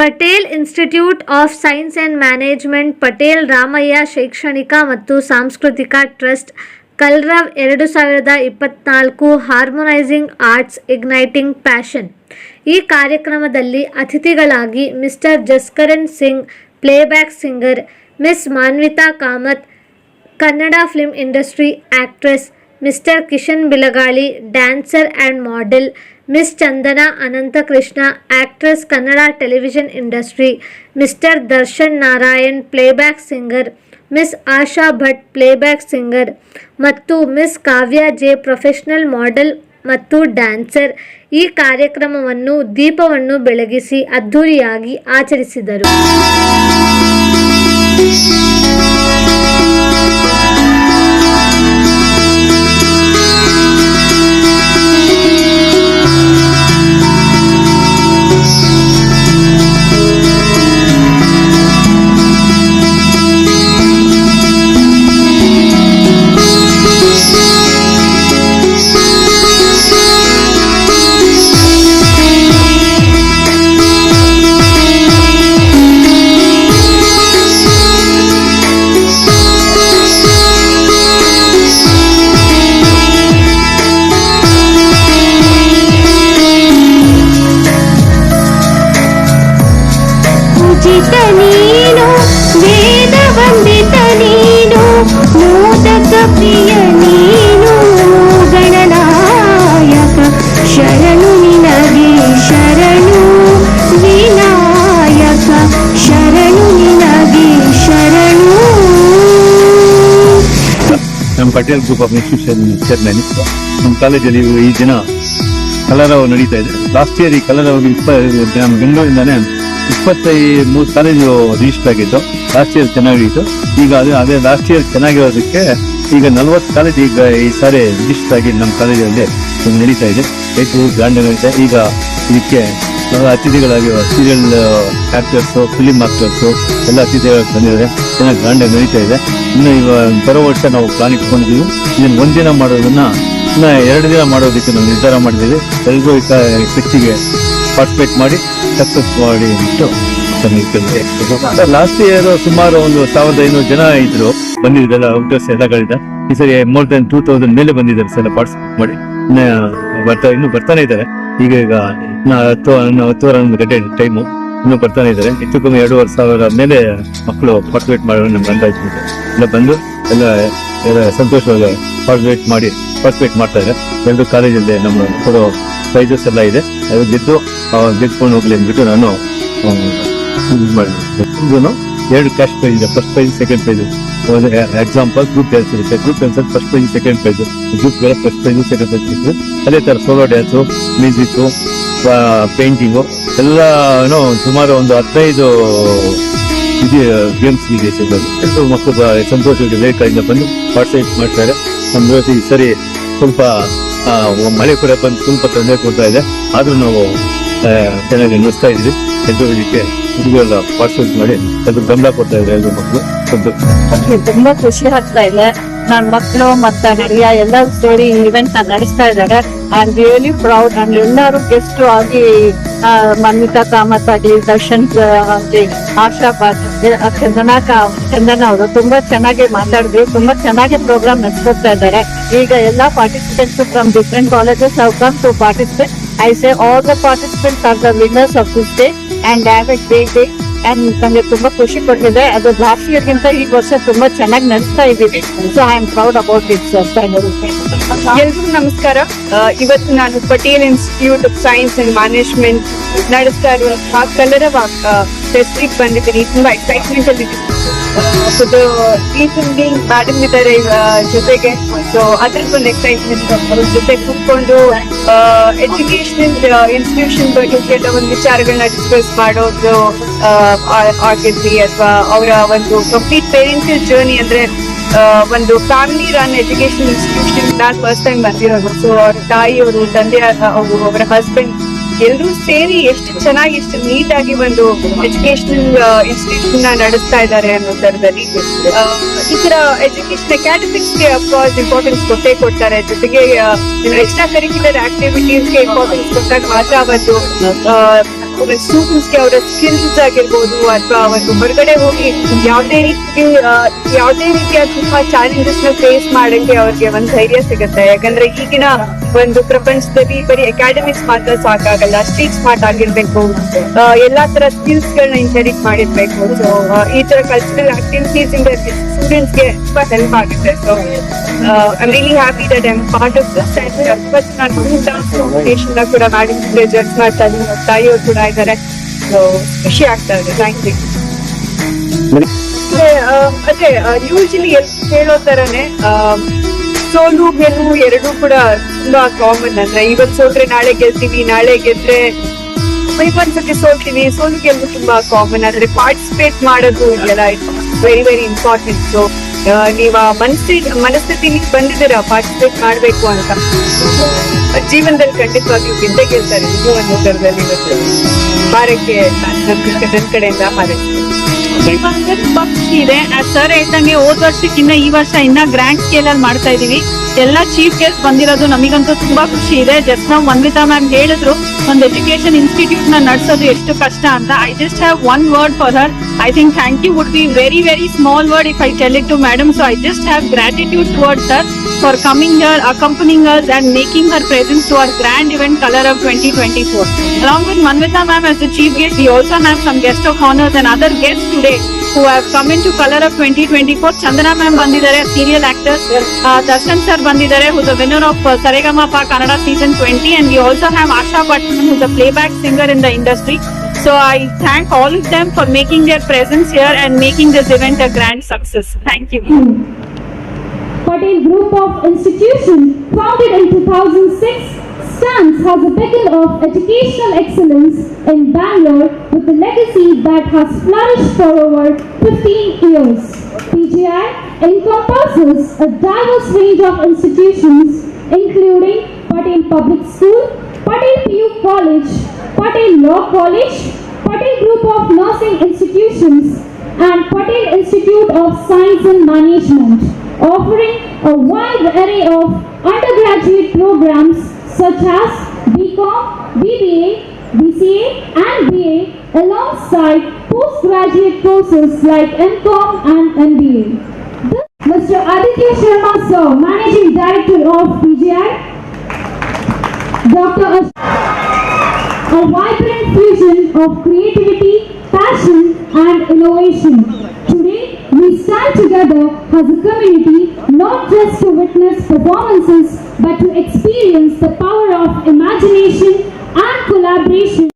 Patel institute of science and management, Patel Ramaiah ಶೈಕ್ಷಣಿಕ ಮತ್ತು ಸಾಂಸ್ಕೃತಿಕ trust, Kalarav 2024 harmonising arts igniting passion. ಈ ಕಾರ್ಯಕ್ರಮದಲ್ಲಿ ಅತಿಥಿಗಳಾಗಿ mister Jaskaran Singh, playback singer, miss Manvitha Kamath, Kannada film industry actress, mister Kishan Bilagali, dancer and model, miss Chandana Ananthakrishna, actress, Kannada television industry, mister Darshan Narayan, playback singer, miss Asha Bhat, playback singer ಮತ್ತು miss Kavya J, professional model ಮತ್ತು dancer ಈ ಕಾರ್ಯಕ್ರಮವನ್ನು ದೀಪವನ್ನು ಬೆಳಗಿಸಿ ಅದ್ಧೂರಿಯಾಗಿ ಆಚರಿಸಿದರು. ನೀನು ವೇದ ವಂದಿತ ನೀನು ಮೋದಕ ಪ್ರಿಯ ನೀನು ಗಣನಾಯಕ ಶರಣು ನಿನಗೆ ಶರಣು ವಿನಾಯಕ ಶರಣು ನಿನಗೆ ಶರಣು. ನಮ್ಮ Patel group of institution chairman. ನಮ್ಮ ಕಾಲೇಜಲ್ಲಿ ಈ ದಿನ ಕಲರವ ನಡೀತಾ ಇದೆ. ಲಾಸ್ಟ್ ಇಯರ್ ಈ ಕಲರವ ನಮ್ಮ ಬೆಂಗಳೂರಿಂದಾನೆ 23 ಕಾಲೇಜು ರಿಜಿಸ್ಟರ್ ಆಗಿತ್ತು. ಲಾಸ್ಟ್ ಇಯರ್ ಚೆನ್ನಾಗಿತ್ತು. ಈಗ ಅದೇ ಲಾಸ್ಟ್ ಇಯರ್ ಚೆನ್ನಾಗಿರೋದಕ್ಕೆ ಈಗ 40 ಕಾಲೇಜ್ ಈಗ ಈ ಸಾರಿ ರಿಜಿಸ್ಟರ್ ಆಗಿ ನಮ್ಮ ಕಾಲೇಜಲ್ಲಿ ನಡೀತಾ ಇದೆ. ಹೆಚ್ಚು ಗ್ರ್ಯಾಂಡ್ ನಡೀತಾ. ಈಗ ಇದಕ್ಕೆ ಅತಿಥಿಗಳಾಗಿ ಸೀರಿಯಲ್ ಆಕ್ಟರ್ಸು, ಫಿಲಿಮ್ ಆಕ್ಟರ್ಸು ಎಲ್ಲ ಅತಿಥಿಗಳು ಬಂದಿದ್ದಾರೆ. ಚೆನ್ನಾಗಿ ಗ್ರ್ಯಾಂಡ್ ಆಗಿ ನಡೀತಾ ಇದೆ. ಇನ್ನು ಈಗ ಬರೋ ವರ್ಷ ನಾವು ಪ್ಲಾನ್ ಇಟ್ಕೊಂಡಿದ್ದೀವಿ. ಇದನ್ನು ಒಂದಿನ ಮಾಡೋದನ್ನ ಇನ್ನು 2 ದಿನ ಮಾಡೋದಕ್ಕೆ ನಾವು ನಿರ್ಧಾರ ಮಾಡಿದ್ದೀವಿ. ಎಲ್ಲರೂ ಫೆಸ್ಟಿಗೆ ಪಾರ್ಟಿಸಿಪೇಟ್ ಮಾಡಿ ಸಕ್ಸಸ್ ಮಾಡಿ ಅಂದ್ಬಿಟ್ಟು ಲಾಸ್ಟ್ ಇಯರ್ ಸುಮಾರು 1500 ಜನ ಇದ್ರು ಬಂದಿದ್ದೆಲ್ಲ ಔಟರ್ಸ್ ಎಲ್ಲಗಳಿಂದ. ಈ ಸರಿ ಮೋರ್ ದನ್ 2000 ಮೇಲೆ ಬಂದಿದ್ದಾರೆ ಸರ್ ಪಾರ್ಟಿಸಿಪೇಟ್ ಮಾಡಿ. ಇನ್ನು ಬರ್ತಾನೆ ಇದ್ದಾರೆ. ಈಗ 10-11 ಗಂಟೆ ಟೈಮು ಇನ್ನೂ ಬರ್ತಾನೆ ಇದ್ದಾರೆ. ಹೆಚ್ಚು ಕಮ್ಮಿ 2500 ಮೇಲೆ ಮಕ್ಕಳು ಪಾರ್ಟಿಸಿಪೇಟ್ ಮಾಡೋ ನಮ್ಗೆ ಅಂದಾಜು ಎಲ್ಲ ಬಂದು ಎಲ್ಲ ಸಂತೋಷವಾಗಿ ಪಾರ್ಟಿಸಿಪೇಟ್ ಮಾಡ್ತಾ ಇದ್ದಾರೆ. 2 ಕಾಲೇಜಲ್ಲಿ ನಮ್ಮ ಕೊಡೋ ಪ್ರೈಸಸ್ ಎಲ್ಲ ಇದೆ. ಅದು ಗೆದ್ಕೊಂಡು ಹೋಗ್ಲಿ ಅಂದ್ಬಿಟ್ಟು ನಾನು ಮಾಡಿದ್ದೀನಿ. 2 ಕ್ಯಾಶ್ ಪ್ರೈಸ್ ಇದೆ. First prize, second prize. Example group dance ಇರುತ್ತೆ. Group dance first prize, second prize. Group ಬೇರೆ ಫಸ್ಟ್ ಪ್ರೈಸ್, ಸೆಕೆಂಡ್ ಪ್ರೈಸ್ ಇರುತ್ತೆ. ಅದೇ ತರ ಸೋಲೋ ಡ್ಯಾನ್ಸು, ಮ್ಯೂಸಿಕ್ಕು, ಪೇಂಟಿಂಗು ಎಲ್ಲ ಸುಮಾರು 15 ಗೇಮ್ಸ್ ಇದೆ. ಎಲ್ಲರೂ ಮಕ್ಕಳು ಸಂತೋಷವಾಗಿ ಬೇಕಾದಿಂದ ಬಂದು ಪಾರ್ಟಿಸಿಪೇಟ್ ಮಾಡ್ತಾರೆ. ನಮ್ಮ ಈ ಸರಿ ಸ್ವಲ್ಪ ಮಳೆ ಕೂಡ ಬಂದು ಸ್ವಲ್ಪ ತೊಂದರೆ ಕೊಡ್ತಾ ಇದೆ. ಆದ್ರೂ ನಾವು ಚೆನ್ನಾಗಿ ನಡೆಸ್ತಾ ಇದ್ವಿ. ಇದಕ್ಕೆ ಹುಡುಗರೆಲ್ಲ ಪಾರ್ಟಿಸಿಪೇಟ್ ಮಾಡಿ ಎಲ್ಲರೂ ಗಮನ ಕೊಡ್ತಾ ಇದ್ದಾರೆ. ಎಲ್ಲರೂ ಮಕ್ಕಳು ತುಂಬಾ ಖುಷಿ ಆಗ್ತಾ ಇದೆ. ನನ್ನ ಮಕ್ಕಳು ಮತ್ತೆ ನಡೆಯ ಎಲ್ಲ ಸೇರಿ ಇವೆಂಟ್ ನಡೆಸ್ತಾ ಇದ್ದಾರೆ. I am really proud. And ಎಲ್ಲರೂ ಗೆಸ್ಟ್ ಆಗಿ ಮಾನ್ವಿತಾ ಕಾಮತ್ ಆಗಿ, ದರ್ಶನ್ ಆಗಿ, ಆಶಾ ಭಟ್, ಚಂದನ ಅವರು ತುಂಬಾ ಚೆನ್ನಾಗಿ ಮಾತಾಡಿದ್ರು. ತುಂಬಾ ಚೆನ್ನಾಗಿ ಪ್ರೋಗ್ರಾಮ್ ನಡೆಸ್ಕೊಡ್ತಾ ಇದ್ದಾರೆ. ಈಗ ಎಲ್ಲಾ participants from different colleges have come to participate. I say all the participants are the winners of this day and have a great day. And ನನಗೆ ತುಂಬಾ ಖುಷಿ ಕೊಟ್ಟಿದೆ. ಅದು ಲಾಸ್ಟ್ ಇಯರ್ ಗಿಂತ ಈ ವರ್ಷ ತುಂಬಾ ಚೆನ್ನಾಗಿ ನಡೆಸ್ತಾ ಇದ್ದೀವಿ. So I am proud about it sir. ಎಲ್ರಿಗೂ ನಮಸ್ಕಾರ. ಇವತ್ತು ನಾನು Patel institute of science and management ನಡೆಸ್ತಾ ಇರುವಂತಹ ಕಲರವ ಫೆಸ್ಟಿಗೆ ಬಂದಿದ್ದೀನಿ. ತುಂಬಾ ಎಕ್ಸೈಟ್ಮೆಂಟ್ ಅಲ್ಲಿ ಮೇಡಮ್ ಇದ್ದಾರೆ ಜೊತೆಗೆ. ಸೊ ಅದ್ರದ್ದು ಒಂದು ಎಕ್ಸೈಟ್ಮೆಂಟ್. ಅವ್ರ ಜೊತೆ ಕೂತ್ಕೊಂಡು ಎಜುಕೇಶನಲ್ ಇನ್ಸ್ಟಿಟ್ಯೂಷನ್ ಬಗ್ಗೆ ಕೆಲವೊಂದು ವಿಚಾರಗಳನ್ನ ಡಿಸ್ಕಸ್ ಮಾಡೋದು ಆಗಿರ್ಲಿ, ಅಥವಾ ಅವರ ಒಂದು ಕಂಪ್ಲೀಟ್ ಪೇರೆಂಟಲ್ ಜರ್ನಿ, ಅಂದ್ರೆ ಒಂದು ಫ್ಯಾಮಿಲಿ ರನ್ ಎಜುಕೇಶನ್ ಇನ್ಸ್ಟಿಟ್ಯೂಷನ್ ನಾನು ಫಸ್ಟ್ ಟೈಮ್ ಬಂದಿರೋದು. ಸೊ ಅವ್ರ ತಾಯಿ, ಅವರು ತಂದೆ, ಅವರ ಹಸ್ಬೆಂಡ್ ಎಲ್ಲರೂ ಸೇರಿ ಎಷ್ಟು ಚೆನ್ನಾಗಿ, ಎಷ್ಟು ನೀಟ್ ಆಗಿ ಒಂದು ಎಜುಕೇಶನಲ್ ಇನ್ಸ್ಟಿಟ್ಯೂಷನ್ ನಡೆಸ್ತಾ ಇದ್ದಾರೆ ಅನ್ನೋ ತರದಲ್ಲಿ. ಈ ತರ ಎಜುಕೇಶನ್ ಅಕಾಡೆಮಿಕ್ಸ್ಗೆ ಅಫ್ಕೋರ್ಸ್ ಇಂಪಾರ್ಟೆನ್ಸ್ ಕೊಡ್ತಾರೆ. ಜೊತೆಗೆ ಎಕ್ಸ್ಟ್ರಾ ಕರಿಕ್ಯುಲರ್ ಆಕ್ಟಿವಿಟೀಸ್ಗೆ ಇಂಪಾರ್ಟೆನ್ಸ್ ಕೊಟ್ಟಾಗ ಮಾತ್ರ ಒಂದು ಸ್ಟೂಡೆಂಟ್ಸ್ ಗೆ ಅವರ ಸ್ಕಿಲ್ಸ್ ಆಗಿರ್ಬೋದು ಅಥವಾ ಒಂದು ಹೊರಗಡೆ ಹೋಗಿ ಯಾವುದೇ ರೀತಿಯ ತುಂಬಾ ಚಾಲೆಂಜಸ್ ನ ಫೇಸ್ ಮಾಡಕ್ಕೆ ಅವ್ರಿಗೆ ಒಂದು ಧೈರ್ಯ ಸಿಗುತ್ತೆ. ಯಾಕಂದ್ರೆ ಈಗಿನ ಒಂದು ಪ್ರಪಂಚದಲ್ಲಿ ಬರೀ ಅಕಾಡೆಮಿಕ್ಸ್ ಮಾತ್ರ ಸಾಕಾಗಲ್ಲ, ಸ್ಟ್ರೀಟ್ ಸ್ಮಾರ್ಟ್ ಆಗಿರ್ಬೇಕು, ಎಲ್ಲಾ ತರ ಸ್ಕಿಲ್ಸ್ ಗಳನ್ನ ಇನ್ಹೆರಿಟ್ ಮಾಡಿರ್ಬೇಕು. ಸೊ ಈ ತರ ಕಲ್ಚರಲ್ ಆಕ್ಟಿವಿಟೀಸ್ ಇಂದ ಸ್ಟೂಡೆಂಟ್ಸ್ ಗೆ ತುಂಬಾ ಹೆಲ್ಪ್ ಆಗುತ್ತೆ. So I am really happy that I am part of this. ನಾನು ಡಾನ್ಸ್ ಕಾಂಪಿಟೇಷನ್ ಕೂಡ ಮಾಡಿದ್ರೆ ಜಡ್ಜ್ ಮಾಡ್ತಾ ಇದ್ದೀನಿ, ತಾಯಿಯವರು ಕೂಡ ಇದ್ದಾರೆ. ಸೊ ಖುಷಿ ಆಗ್ತಾ ಇದೆ. Thank you. ಅದೇ ಯೂಶಲಿ ಹೇಳೋ ತರನೇ ಸೋಲು ಗೆಲುವು ಎರಡೂ ಕೂಡ ತುಂಬಾ ಕಾಮನ್. ಅಂದ್ರೆ ಇವತ್ತು ಸೋತ್ರೆ ನಾಳೆ ಗೆಲ್ತೀವಿ, ನಾಳೆ ಗೆದ್ರೆ ಒಂದ್ಸತಿ ಸೋಲ್ತೀವಿ. ಸೋಲು ಗೆಲುವು ತುಂಬಾ ಕಾಮನ್. ಆದ್ರೆ ಪಾರ್ಟಿಸಿಪೇಟ್ ಮಾಡೋದು ಇದೆಲ್ಲ ವೆರಿ ವೆರಿ ಇಂಪಾರ್ಟೆಂಟ್. ಸೊ ನೀವ್ ಮನಸ್ಥಿತಿ ಬಂದಿದ್ದೀರಾ ಪಾರ್ಟಿಸಿಪೇಟ್ ಮಾಡ್ಬೇಕು ಅಂತ, ಜೀವನದಲ್ಲಿ ಖಂಡಿತವಾಗಿಯೂ ಗೆದ್ದೇ ಗೆಲ್ತಾರೆ. ಇದು ಒಂದು ಥರದಲ್ಲಿ ಇವತ್ತು ಭಾರಕ್ಕೆ ನನ್ನ ಕಡೆಯಿಂದ ಹಾರೈಸ್ತೀನಿ. ತುಂಬಾ ಖುಷಿ ಇದೆ. ಸರ್ ಹೇಳ್ದಂಗೆ ಹೋದ್ ವರ್ಷಕ್ಕಿಂತ ಈ ವರ್ಷ ಇನ್ನ ಗ್ರ್ಯಾಂಡ್ ಸ್ಕೇಲ್ ಅಲ್ಲಿ ಮಾಡ್ತಾ ಇದೀವಿ. ಎಲ್ಲ ಚೀಫ್ ಗೆಸ್ಟ್ ಬಂದಿರೋದು ನಮಗಂತೂ ತುಂಬಾ ಖುಷಿ ಇದೆ. ಜಸ್ಟ್ ನಾವು ಮನ್ವಿತಾ ಮ್ಯಾಮ್ ಹೇಳಿದ್ರು ಒಂದು ಎಜುಕೇಶನ್ ಇನ್ಸ್ಟಿಟ್ಯೂಟ್ ನ ನಡೆಸೋದು ಎಷ್ಟು ಕಷ್ಟ ಅಂತ. I just have one word for her. I think thank you would be very very small word if I tell it to madam. So I just have gratitude towards her for coming here, accompanying us and making her presence to our grand event Color of 2024. Along with Manvita ma'am as the chief guest, we also have some guest of honors and other guests today who have come into Color of 2024. Chandana ma'am bandidare, serial actors. Darshan sir bandidare, who is the winner of Saregama-Pa Kannada season 20, and we also have Asha Patman, who is a playback singer in the industry. So I thank all of them for making their presence here and making this event a grand success. Thank you. Patel Group of Institutions, founded in 2006, stands as a beacon of educational excellence in Bangalore with a legacy that has flourished for over 15 years. PGI encompasses a diverse range of institutions including Patel Public School, Patel PU College, Patel Law College, Patel Group of Nursing Institutions and Patel Institute of Science and Management, offering a wide array of undergraduate programs such as BCom, BBA, BCA and BA alongside postgraduate courses like MCom and MBA. Mr. Aditya Sharma Sir, Managing Director of PGI, Dr. A vibrant fusion of creativity, passion and innovation. Today, we stand together as a community not just to witness performances but to experience the power of imagination and collaboration.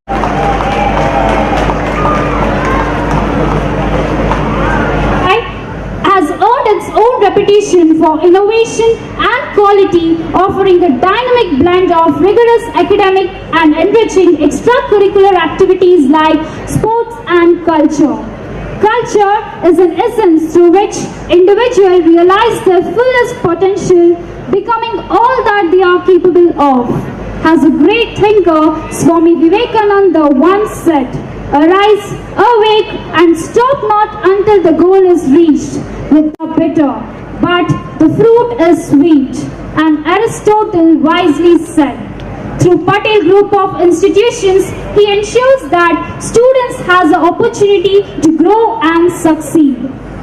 Has earned its own reputation for innovation and quality, offering a dynamic blend of rigorous academic and enriching extracurricular activities like sports and culture. Culture is an essence through which individuals realize their fullest potential, becoming all that they are capable of. As a great thinker, Swami Vivekananda once said, "Arise, awake, and stop not until the goal is reached with the bitter, but the fruit is sweet." And Aristotle wisely said, through Patel Group of Institutions, he ensures that students has the opportunity to grow and succeed.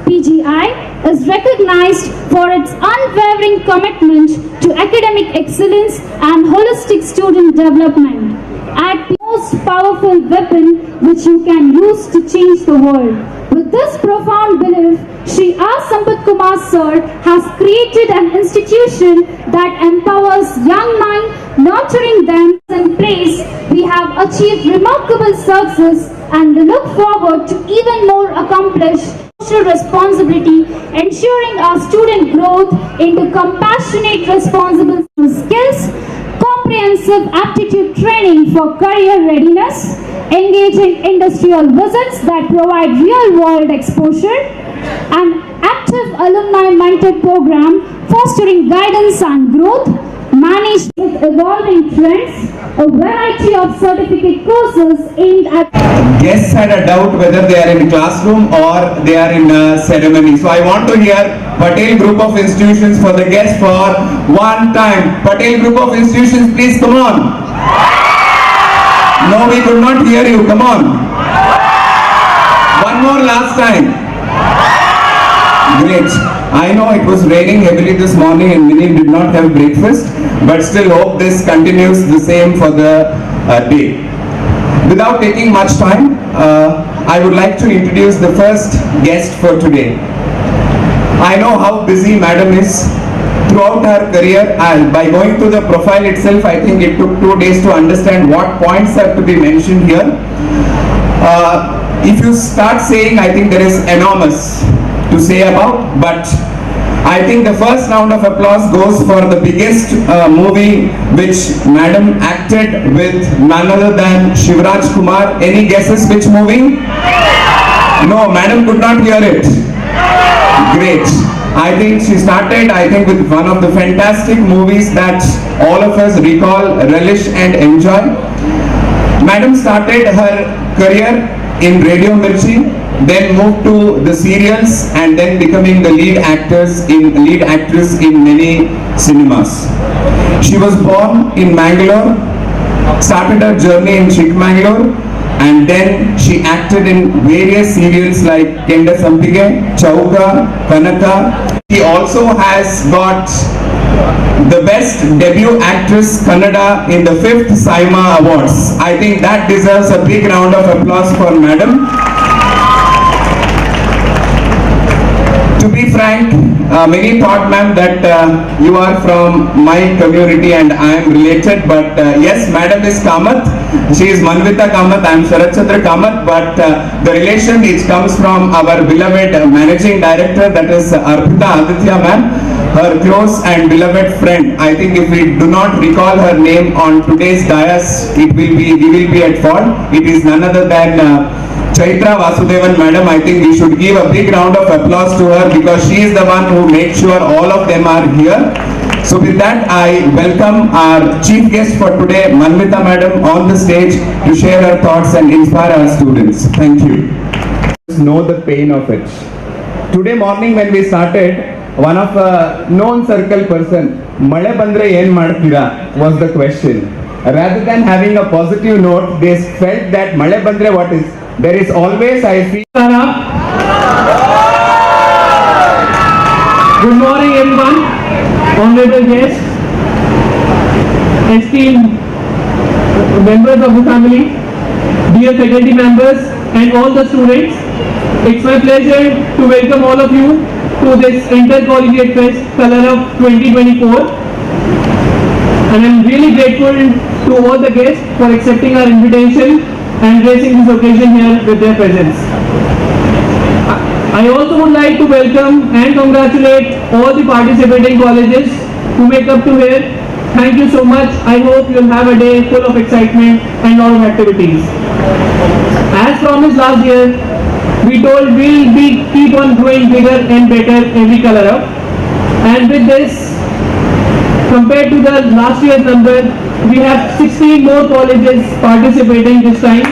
PGI is recognized for its unwavering commitment to academic excellence and holistic student development, at the most powerful weapon which you can use to change the world. With this profound belief, Shri R. Sampath Kumar Sir has created an institution that empowers young minds, nurturing them in place. We have achieved remarkable success and we look forward to even more accomplished social responsibility, ensuring our student growth into compassionate, responsible skills, comprehensive aptitude training for career readiness, engaging industrial visits that provide real-world exposure, an active alumni mentor program fostering guidance and growth, managed with evolving trends, a variety of certificate courses aimed at guests had a doubt whether they are in classroom or they are in a ceremony. So I want to hear Patel Group of Institutions for the guests for one time. Patel Group of Institutions, please come on. No, we could not hear you. Come on. One more last time. Great. I know it was raining heavily this morning and many did not have breakfast, but still hope this continues the same for the day. Without taking much time, I would like to introduce the first guest for today. I know how busy Madam is. Throughout her career, by going through the profile itself, I think it took 2 days to understand what points have to be mentioned here. If you start saying, I think there is enormous to say about, but I think the first round of applause goes for the biggest movie which Madam acted with none other than Shivraj Kumar. Any guesses which movie? No, Madam could not hear it. Great. I think she started, with one of the fantastic movies that all of us recall, relish and enjoy. Madam started her career in Radio Mirchi, then moved to the serials and then becoming the lead actress in many cinemas. She was born in Mangalore, started her journey in Chikmagalur, and then she acted in various serials like Kenda Sampige, Chauka, Kanaka. She also has got the best debut actress Kannada in the 5th Saima Awards. I think that deserves a big round of applause for Madam. To be frank, many thought, ma'am, that you are from my community and I am related, but yes, Madam is Kamath. She is Manvita Kamath, I am Sharat Chandra Kamath, but the relation which comes from our beloved managing director, that is Arpita Aditya ma'am, her close and beloved friend. I think if we do not recall her name on today's dais, we will be at fault. It is none other than Chaitra Vasudevan Madam. I think we should give a big round of applause to her because she is the one who makes sure all of them are here. So with that, I welcome our chief guest for today, Manvita Madam, on the stage to share her thoughts and inspire our students. Thank you. Know the pain of it. Today morning when we started, one of a known circle person, Male bandre yen ಮಾಡ್ತೀರಾ was the question. Rather than having a positive note, they felt that Male bandre what is? There is always, I feel. Good morning everyone, honorable guests, esteemed members of the family, dear faculty members and all the students. It's my pleasure to welcome all of you to this Intercollegiate Fest Color Up 2024. And I'm really grateful to all the guests for accepting our invitation and gracing this occasion here with their presence. I also would like to welcome and congratulate all the participating colleges who make up to here. Thank you so much. I hope you'll have a day full of excitement and lot of activities. As promised last year, we told we'll keep on growing bigger and better every Color Up. And with this, compared to the last year's number, we have 16 more colleges participating this time,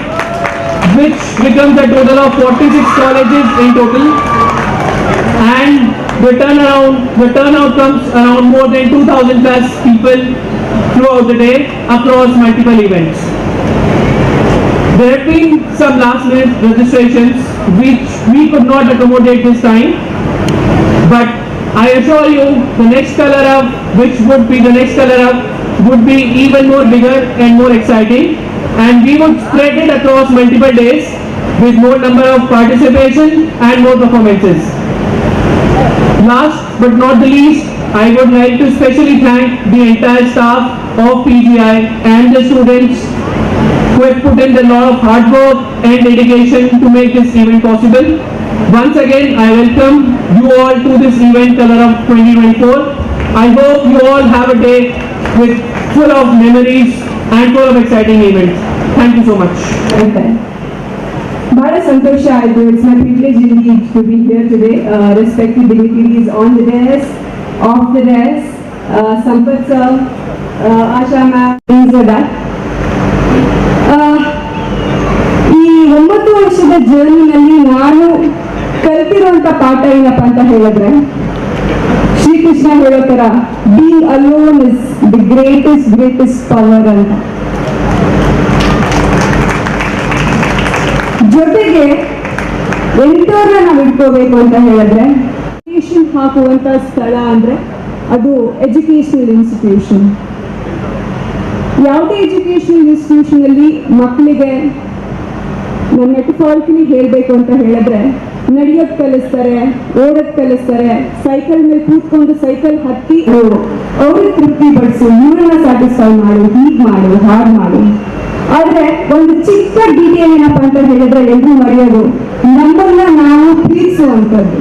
which becomes a total of 46 colleges in total. And the turnout comes around more than 2,000 plus people throughout the day across multiple events. There have been some last minute registrations which we could not accommodate this time, but I assure you the next Color Up, which would be the next Color Up, would be even more bigger and more exciting, and we would spread it across multiple days with more number of participation and more performances. Last but not the least, I would like to specially thank the entire staff of PGI and the students who have put in a lot of hard work and dedication to make this event possible. Once again, I welcome you all to this event Color Up 2024. I hope you all have a day with full of memories and full of exciting events. Thank you so much. ಬಹಳ ಸಂತೋಷ ಆಯಿತು. It's my privilege indeed to be here today. Respected dignitaries on the dais, off the dais, Sampath sir, Asha ma'am, things like that. ಈ 9 ವರ್ಷದ ಜರ್ನಿನಲ್ಲಿ ನಾನು ಕಲ್ತಿರುವಂತ ಪಾಠ ಏನಪ್ಪ ಅಂತ ಹೇಳಿದ್ರೆ, ಶ್ರೀಕೃಷ್ಣ ಹೇಳೋ ತರ being alone is the greatest power ಅಂತ. ಅದಕ್ಕೆ ಎಂಟೋರ್ನ ನಾವು ಇಟ್ಕೋಬೇಕು ಅಂತ ಹೇಳಿದ್ರೆ ಎಜುಕೇಶನ್ ಹಾಕುವಂತ ಸ್ಥಳ ಅಂದ್ರೆ ಅದು ಎಜುಕೇಶನಲ್ ಇನ್ಸ್ಟಿಟ್ಯೂಷನ್. ಯಾವುದೇ ಎಜುಕೇಶನಲ್ ಇನ್ಸ್ಟಿಟ್ಯೂಷನ್ ಅಲ್ಲಿ ಮಕ್ಕಳಿಗೆ ನಾನು ಮೆಟಫಾರಿಕಲಿ ಹೇಳಬೇಕು ಅಂತ ಹೇಳಿದ್ರೆ ನಡೆಯೋದ್ ಕಲಿಸ್ತಾರೆ, ಓಡೋದ್ ಕಲಿಸ್ತಾರೆ, ಸೈಕಲ್ ಮೇಲೆ ಕೂತ್ಕೊಂಡು ಸೈಕಲ್ ಹತ್ತಿ ಅವ್ರಿಗೆ ತೃಪ್ತಿ ಪಡಿಸು, ಇವ್ರನ್ನ ಸ್ಯಾಟಿಸ್ಫೈ ಮಾಡು, ಹೀಗ್ ಮಾಡು, ಹಾಗೆ ಮಾಡು. ಆದ್ರೆ ಒಂದು ಚಿಕ್ಕ ಡೀಟೇಲ್ ಏನಪ್ಪಾ ಅಂತ ಹೇಳಿದ್ರೆ ಎಲ್ರು ಮರೆಯೋದು, ನಮ್ಮನ್ನ ನಾವು ಪ್ರೀತಿಸುವಂಥದ್ದು.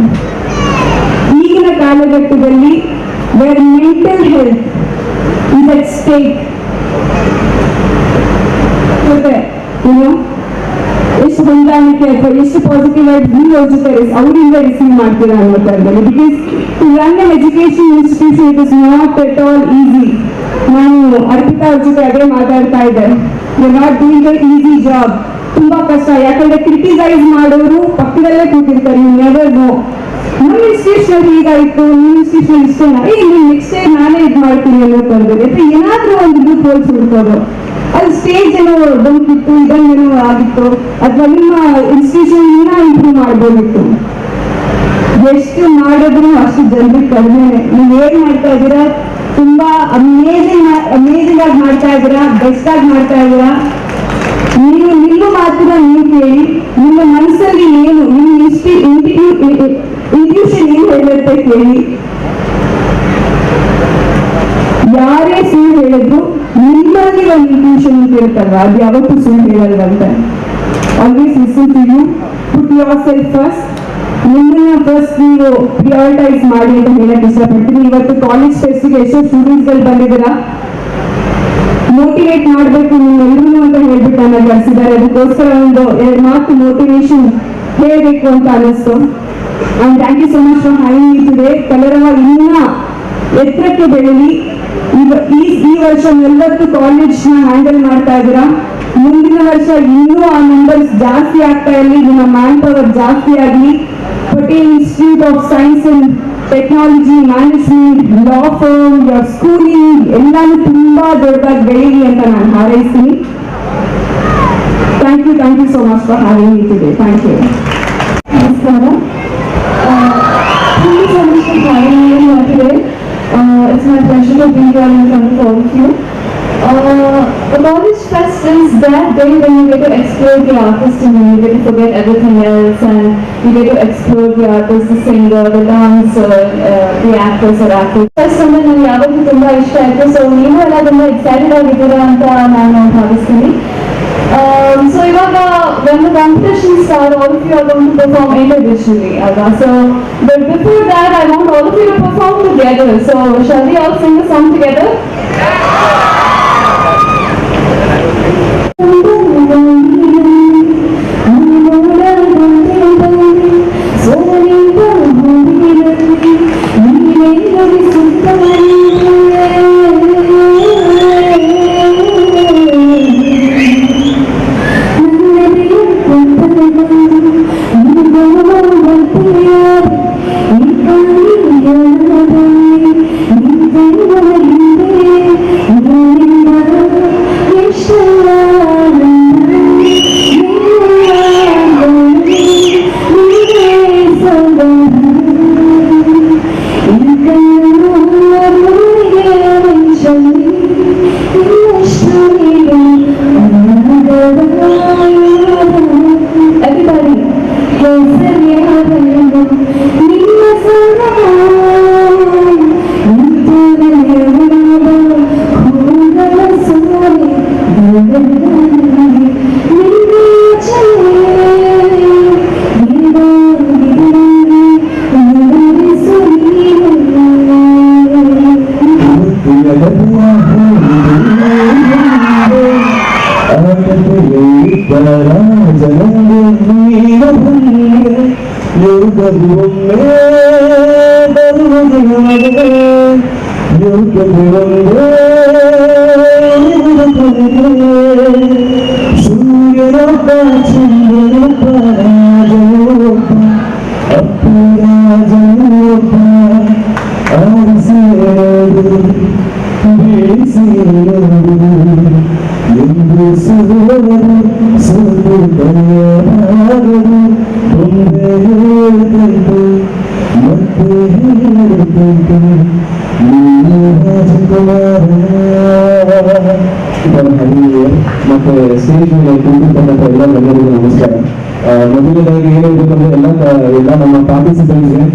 ಈಗಿನ ಕಾಲಘಟ್ಟದಲ್ಲಿ where mental health is at stake, ಎಷ್ಟು ಹೊಂದಾಣಿಕೆ ಅಥವಾ ಎಷ್ಟು ಪಾಸಿಟಿವ್ ಆಗಿ ನೀವು ಅವ್ರ ಜೊತೆ ಅವರಿಂದ ರಿಸೀವ್ ಮಾಡ್ತೀರಾ ಅನ್ನೋ ಥರದಲ್ಲಿ. Because to run an education institution it is not at all easy. ನಾನು ಅರ್ಪಿತಾ ಅವ್ರ ಜೊತೆ ಅದೇ ಮಾತಾಡ್ತಾ ಇದ್ದೆ, you not doing a easy job. ತುಂಬಾ ಕಷ್ಟ, ಯಾಕಂದ್ರೆ ಕ್ರಿಟಿಸೈಸ್ ಮಾಡೋರು ಪಕ್ಕದಲ್ಲೇ ಕೂತಿರ್ತಾರೆ, ಯು ನೆವರ್ ನೋ. ನಮ್ಮ ಇನ್ಸ್ಟಿಟ್ಯೂಷನ್ ಹೀಗಾಯ್ತು, ನಿಮ್ಮ ಇನ್ಸ್ಟಿಟ್ಯೂಷನ್ ಇಷ್ಟೇನಾ, ನೆಕ್ಸ್ಟ್ ಡೇ ನಾನೇ ಇದು ಮಾಡ್ತೀನಿ ಅನ್ನೋ ಥರದಲ್ಲಿ. ಅಥವಾ ಏನಾದ್ರೂ ಒಂದು ಲೂಪ್ ಹೋಲ್ಸ್ ಹುಡ್ಕೋದು, ಅದು ಸ್ಟೇಜ್ ಏನೋ ಬಂದಿತ್ತು, ಇದನ್ನೇನೋ ಆಗಿತ್ತು, ಅಥವಾ ನಿಮ್ಮ ಇನ್ಸ್ಟಿಟ್ಯೂಷನ್ ಇನ್ನ ಇಂಪ್ರೂವ್ ಮಾಡ್ಬೋದಿತ್ತು. ಎಷ್ಟು ಮಾಡಿದ್ರು ಅಷ್ಟು ಜನರಿಗೆ ಕಡಿಮೆ. ನೀವು ಏನ್ ಮಾಡ್ತಾ ಇದ್ದೀರಾ, ತುಂಬಾ ಅಮೇಜಿಂಗ್ ಆಗಿ ಮಾಡ್ತಾ ಇದ್ದೀರಾ, ಬೆಸ್ಟ್ ಆಗಿ ಮಾಡ್ತಾ ಇದ್ದೀರಾ. ನೀವು ನಿಮ್ಮ ಮಾತನ್ನ ನೀವು ಕೇಳಿ, ನಿಮ್ಮ ಮನಸ್ಸಲ್ಲಿ ಏನು, ನಿಮ್ಮ ಇಂಟ್ಯೂಷನ್ ಏನು ಹೇಳುತ್ತೆ ಕೇಳಿ. ಯಾರೇ ಸುಳ್ಳು ಹೇಳಿದ್ರು ನಿಮ್ಮಲ್ಲಿ ಒಂದು ಇಂಟ್ಯೂಷನ್ ಅಂತ ಇರ್ತಲ್ವ, ಅದು ಯಾವತ್ತೂ ಸುಳ್ಳು ಹೇಳಲ್ವಂತೆ. Always listen to you, put yourself first. ನಿಮ್ಮನ್ನ ಫಸ್ಟ್ ನೀವು ಪ್ರಿಯಾರಿಟೈಸ್ ಮಾಡಿ ಅಂತ ಹೇಳಕ್ ಇಷ್ಟಪಡ್ತೀನಿ. ಇವತ್ತು ಕಾಲೇಜ್ ಫೆಸ್ಟ್ಗೆ ಎಷ್ಟೋ ಸ್ಟೂಡೆಂಟ್ಸ್ಗಳು ಬಂದಿದ್ದೀರಾ, ಮೋಟಿವೇಟ್ ಮಾಡಬೇಕು ನಿಮ್ಮೆಲ್ಲರೂ ಅಂತ ಹೇಳ್ಬಿಟ್ಟು ನನ್ನ ಕಳಿಸಿದ್ದಾರೆ. ಅದಕ್ಕೋಸ್ಕರ ಒಂದು 2 ಮಾತು ಮೋಟಿವೇಶನ್ ಹೇಳಬೇಕು ಅಂತ ಅನಿಸ್ತು. And thank you so much for having me today. Kalarava ಇನ್ನ ಎತ್ತರಕ್ಕೆ ಬೆಳೀಲಿ. ಈ ವರ್ಷ 40 ಕಾಲೇಜ್ನ ಹ್ಯಾಂಡಲ್ ಮಾಡ್ತಾ ಇದ್ದೀರಾ. ಮುಂದಿನ ವರ್ಷ ಇನ್ನೂ ಆ ನಂಬರ್ಸ್ ಜಾಸ್ತಿ ಆಗ್ತಾ ಇರಲಿ, ನಿಮ್ಮ ಮ್ಯಾನ್ ಪವರ್ ಜಾಸ್ತಿ ಆಗಲಿ. Patel institute of science and technology, management, law firm, your schooling ಎಲ್ಲಾನು ತುಂಬಾ ದೊಡ್ಡದಾಗಿ ಬೆಳೀಲಿ ಅಂತ ನಾನು ಹಾರೈಸ್ತೀನಿ. Thank you so much for having me today. Thank you. ನಮಸ್ಕಾರ. It's my pleasure to be here in front of all of you. The College Fest is that day when you get to explore the artist and you get to forget everything else, and you get to explore the artist, the singer, the dancer, the actress or actress. Fest ಅಂದ್ರೆ ನನಗೆ ಯಾವಾಗಲೂ ತುಂಬಾ ಇಷ್ಟ ಆಯಿತು. So ನೀವು ಎಲ್ಲ ತುಂಬಾ excited ಆಗಿದ್ದೀರಾ ಅಂತ ನಾನು ಭಾವಿಸ್ತೀನಿ. So ivaga when the competition starts, all of you are going to perform individually, so but before that I want all of you to perform together. So shall we all sing the song together? ಮತ್ತೆ stage ಮೇಲೆ ಕುಳಿತುಕೊಂಡಂತ ಎಲ್ಲ ಗಣ್ಯರಿಗೂ ನಮಸ್ಕಾರ. ಮೊದಲನೇದಾಗಿ ಏನಿರ್ಬೇಕಂದ್ರೆ ಎಲ್ಲ ನಮ್ಮ ಪಾರ್ಟಿಸಿಪೆಂಟ್ಸ್ಗೆ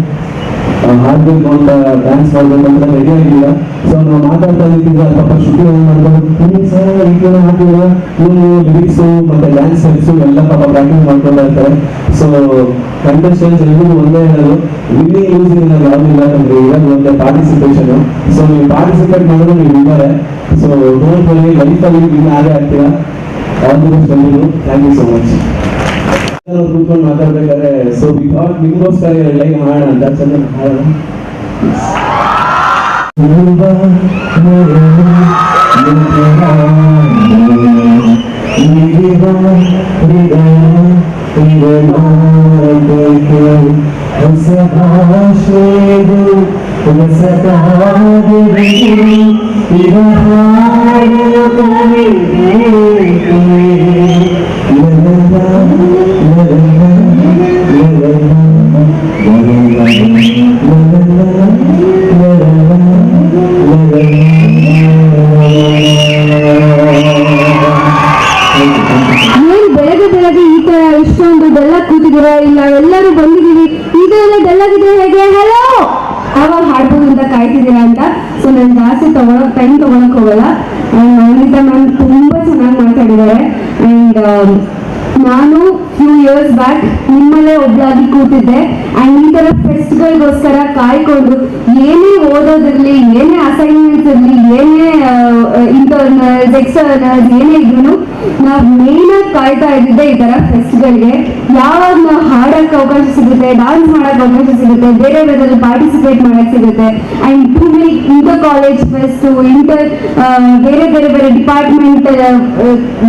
ಹಾಡ್ಬೇಕು ಅಂತ dance ಮಾಡ್ಬೇಕು ಅಂತ ರೆಡಿ ಆಗಿಲ್ಲ. ಸೊ ನಾವು ಮಾತಾಡ್ತಾ ಇದ್ದೀವಿ ಪಾಪ ಶೂಟಿಂಗ್ ಮಾಡ್ಕೊಂಡು ಸರ್ ಈಗ ಹಾಕಿಲ್ಲ ಇವನು ಲಿರಿಕ್ಸು ಮತ್ತೆ ಡ್ಯಾನ್ಸ್ ಸ್ಟೆಪ್ಸು ಎಲ್ಲ ಪಾಪ ಪ್ರಾಕ್ಟೀಸ್ ಮಾಡ್ಕೊಂಡ ಇರ್ತಾರೆ. ಸೊ ಕಂಟೆಸ್ಟೆಂಟ್ಸ್ ಎಲ್ಲರೂ ಒಂದೇ ಹೇಳೋದು ವಿನ್ನಿಂಗ್ ಲೂಸಿಂಗ್ ನಾವು ಯಾವ್ದಿಲ್ಲ ಅಂದ್ರೆ ಇವಾಗ ಒಂದೇ ಪಾರ್ಟಿಸಿಪೇಷನ್. ಸೊ ನೀವು ಪಾರ್ಟಿಸಿಪೇಟ್ ಮಾಡೋದು ನೀವು ಇದ್ದಾರೆ. ಸೊ ಡೋಂಟ್ ವರಿ, ಲೈಫಲ್ಲಿ ವಿನ್ ಆಗೇ ಆಗ್ತೀರಾ. ಆಲ್ ದಿ ಬೆಸ್ಟ್ ಎಲ್ಲರಿಗೂ. Thank you so much. ಕೂತ್ಕೊಂಡು ಮಾತಾಡ್ಬೇಕಾದ್ರೆ ಸೊ ವಿ ಥಾಟ್ ನಿಮ್ಗೋಸ್ಕರ ಲೈವ್ ಮಾಡೋಣ ಅಂತ ಚೆನ್ನಾಗಿ ಹಾಡೋಣ. ಬೆಳಗ್ಗೆ ಈ ತರ ಇಷ್ಟೊಂದು ಬೆಲ್ಲ ಕೂತಿದ್ದೀರಾ, ಇಲ್ಲ ಎಲ್ಲರೂ ಬಂದಿದ್ದೀವಿ, ಇದೆಲ್ಲ ಬೆಳ್ಳಗಿದ್ರೆ ಹೇಗೆ ಹಲೋ ಆವಾಗ ಹಾಡ್ಬೋದು ಅಂತ ಕಾಯ್ತಿದ್ದೀರಾ ಅಂತ. ಸೊ ನಾನು ಜಾಸ್ತಿ ಟೈಮ್ ತಗೊಳಕ್ ಹೋಗಲ್ಲ. ಮೌನಿತಾ ಮ್ಯಾಮ್ ತುಂಬಾ ಚೆನ್ನಾಗಿ ಮಾತಾಡಿದ್ದಾರೆ. ಅಂಡ್ ನಾನು ಫ್ಯೂ ಇಯರ್ಸ್ ಬ್ಯಾಕ್ ನಿಮ್ಮಲ್ಲೇ ಒಬ್ಳಾಗಿ ಕೂತಿದ್ದೆ. ಅಂಡ್ ಈ ತರ ಫೆಸ್ಟ್ಗಳಿಗೋಸ್ಕರ ಕಾಯ್ಕೊಂಡು ಏನೇ ಓದೋದಿರ್ಲಿ, ಏನೇ ಅಸೈನ್ಮೆಂಟ್ಸ್ ಇರಲಿ, ಏನೇ ಇಂಟರ್ನಲ್ಸ್ ಎಕ್ಸ್ಟರ್ನಲ್ಸ್ ಏನೇ ಇದ್ರು ನಾವು ಮೇನ್ ಆಗಿ ಕಾಯ್ತಾ ಇದ್ದಿದ್ದೆ ಈ ತರ ಫೆಸ್ಟ್ಗಳಿಗೆ. ಯಾವಾಗ ನಾವು ಹಾಡಕ್ಕೆ ಅವಕಾಶ ಸಿಗುತ್ತೆ, ಡಾನ್ಸ್ ಮಾಡಕ್ಕೆ ಅವಕಾಶ ಸಿಗುತ್ತೆ, ಬೇರೆ ಬೇರೆ ಪಾರ್ಟಿಸಿಪೇಟ್ ಮಾಡಕ್ ಸಿಗುತ್ತೆ. And to make inter college fest, ಬೇರೆ ಬೇರೆ ಬೇರೆ ಡಿಪಾರ್ಟ್ಮೆಂಟ್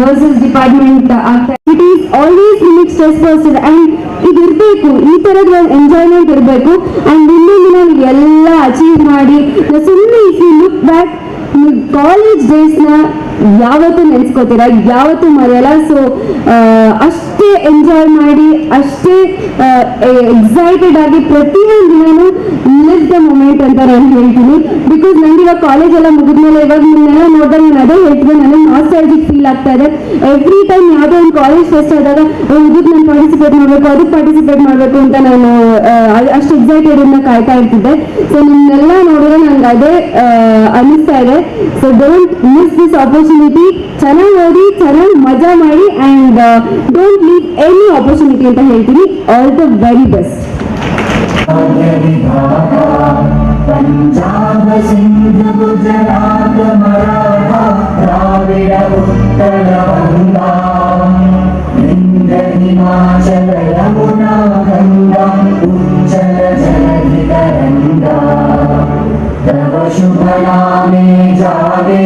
ವರ್ಸಸ್ ಡಿಪಾರ್ಟ್ಮೆಂಟ್ ಆಗ್ತಾ it is always limit stress person. ಅಂಡ್ ಇದು ಇರಬೇಕು, ಈ ತರದ ಎಂಜಾಯ್ಮೆಂಟ್ ಇರಬೇಕು. ಅಂಡ್ ಇನ್ನೊಂದು ನಾವು ಎಲ್ಲ ಅಚೀವ್ ಮಾಡಿ ಸುಮ್ಮನೆ if you look back college ಡೇಸ್ನ ಯಾವತ್ತೂ ನೆನೆಸ್ಕೋತೀರಾ, ಯಾವತ್ತೂ ಮರೆಯಲ್ಲ. ಸೊ ಅಷ್ಟೇ ಎಂಜಾಯ್ ಮಾಡಿ, ಅಷ್ಟೇ ಎಕ್ಸೈಟೆಡ್ ಆಗಿ ಪ್ರತಿಯೊಂದು ದಿನನೂ ಲಿವ್ ದ ಮೂಮೆಂಟ್ ಅಂತ ನಾನು ಹೇಳ್ತೀನಿ. ಬಿಕಾಸ್ ನಂಗೆ ಇವಾಗ ಕಾಲೇಜ್ ಎಲ್ಲ ಮುಗಿದ್ಮೇಲೆ ಇವಾಗ ನಿನ್ನೆಲ್ಲ ನೋಡಿದಾಗ ನಾನು ಅದೇ ಹೇಳ್ತಿದ್ದೆ, ನನಗೆ ನಾಸ್ಟಾಲಜಿಕ್ ಫೀಲ್ ಆಗ್ತಾ ಇದೆ. ಎವ್ರಿ ಟೈಮ್ ಯಾವುದೋ ಒಂದು ಕಾಲೇಜ್ ಫೆಸ್ಟ್ ಆದಾಗ ಇದಕ್ಕೆ ನಾನು ಪಾರ್ಟಿಸಿಪೇಟ್ ಮಾಡಬೇಕು, ಅದಕ್ಕೆ ಪಾರ್ಟಿಸಿಪೇಟ್ ಮಾಡಬೇಕು ಅಂತ ನಾನು ಅಷ್ಟು ಎಕ್ಸೈಟೆಡ್ ಇಂದ ಕಾಯ್ತಾ ಇರ್ತಿದ್ದೆ. ಸೊ ನಿಮ್ನೆಲ್ಲ ನೋಡಿದ್ರೆ ನಂಗೆ ಅದೇ ಅನ್ನಿಸ್ತಾ ಇದೆ. So don't miss this opportunity. ಚೆನ್ನಾಗಿ ಓದಿ, ಚೆನ್ನಾಗಿ ಮಜಾ ಮಾಡಿ and don't leave any opportunity ಅಂತ ಹೇಳ್ತೀನಿ. All the very best. Punjab Sindh Gujarat Maratha Dravida ಉತ್ತರ ಬಂಗಾ ಇಂದ್ರ ಹಿಮಾಚಲ ಯಮುನಾ ಗಂಗಾ ಉಜ್ಜಲ ಜಲಧಿ ತರಂಗಾ ತವ ಶುಭ ನಾಮೆ ಜಾಗೆ